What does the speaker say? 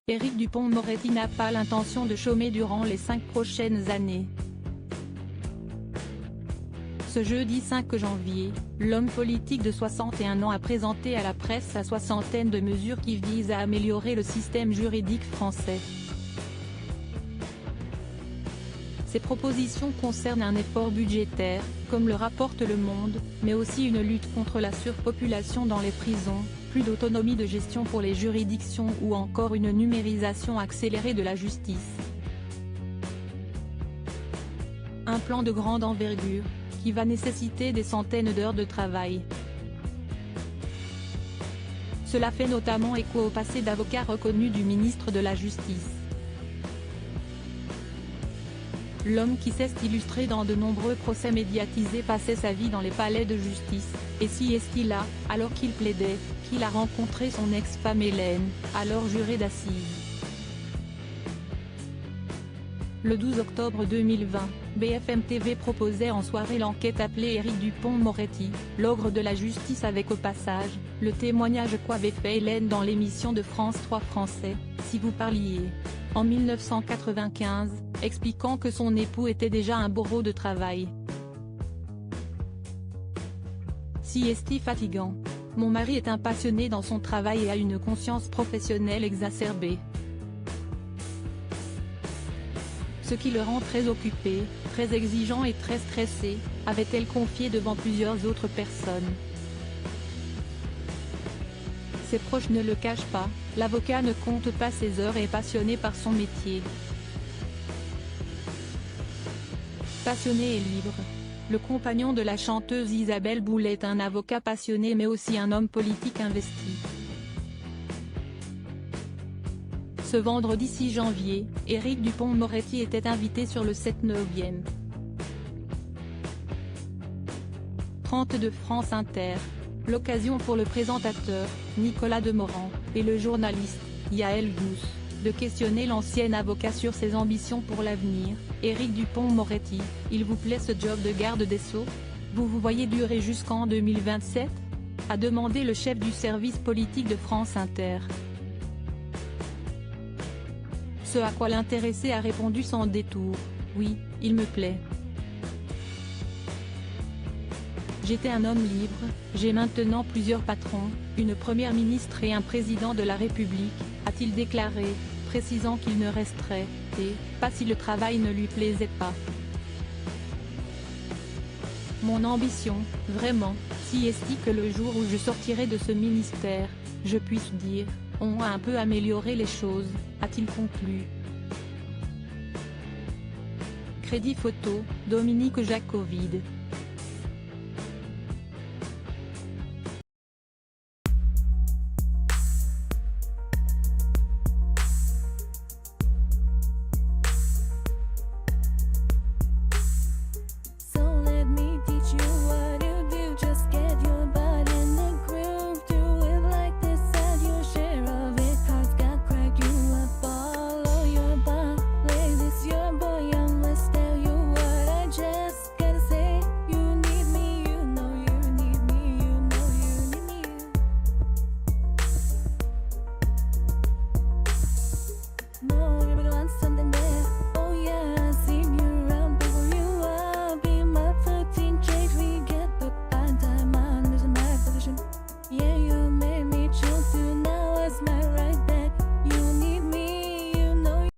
Éric Dupond-Moretti n'a pas l'intention de chômer durant les 5 prochaines années. Ce jeudi 5 janvier, l'homme politique de 61 ans a présenté à la presse sa soixantaine de mesures qui visent à améliorer le système juridique français. Ces propositions concernent un effort budgétaire, comme le rapporte Le Monde, mais aussi une lutte contre la surpopulation dans les prisons, plus d'autonomie de gestion pour les juridictions ou encore une numérisation accélérée de la justice. Un plan de grande envergure, qui va nécessiter des centaines d'heures de travail. Cela fait notamment écho au passé d'avocat reconnu du ministre de la Justice. L'homme qui s'est illustré dans de nombreux procès médiatisés passait sa vie dans les palais de justice, et si est-il là, alors qu'il plaidait, qu'il a rencontré son ex-femme Hélène, alors jurée d'assises. Le 12 octobre 2020, BFM TV proposait en soirée l'enquête appelée Éric Dupond-Moretti, l'ogre de la justice avec au passage, le témoignage qu'avait fait Hélène dans l'émission de France 3 français, Si vous parliez. En 1995, expliquant que son époux était déjà un bourreau de travail. Si est fatigant. Mon mari est un passionné dans son travail et a une conscience professionnelle exacerbée. Ce qui le rend très occupé, très exigeant et très stressé, avait-elle confié devant plusieurs autres personnes. Ses proches ne le cachent pas, l'avocat ne compte pas ses heures et est passionné par son métier. Passionné et libre. Le compagnon de la chanteuse Isabelle Boulay est un avocat passionné mais aussi un homme politique investi. Ce vendredi 6 janvier, Éric Dupond-Moretti était invité sur le 7/9e. 30 de France Inter. L'occasion pour le présentateur, Nicolas Demorand, et le journaliste, Yael Gous, de questionner l'ancien avocat sur ses ambitions pour l'avenir. Éric Dupond-Moretti, il vous plaît ce job de garde des Sceaux? Vous vous voyez durer jusqu'en 2027? A demandé le chef du service politique de France Inter. Ce à quoi l'intéressé a répondu sans détour: oui, il me plaît. J'étais un homme libre, j'ai maintenant plusieurs patrons, une première ministre et un président de la République, a-t-il déclaré, précisant qu'il ne resterait pas si le travail ne lui plaisait pas. Mon ambition, vraiment, si est que le jour où je sortirai de ce ministère, je puisse dire, on a un peu amélioré les choses, a-t-il conclu. Crédit photo, Dominique Jacovide. Yeah, you made me choose you, now it's my right.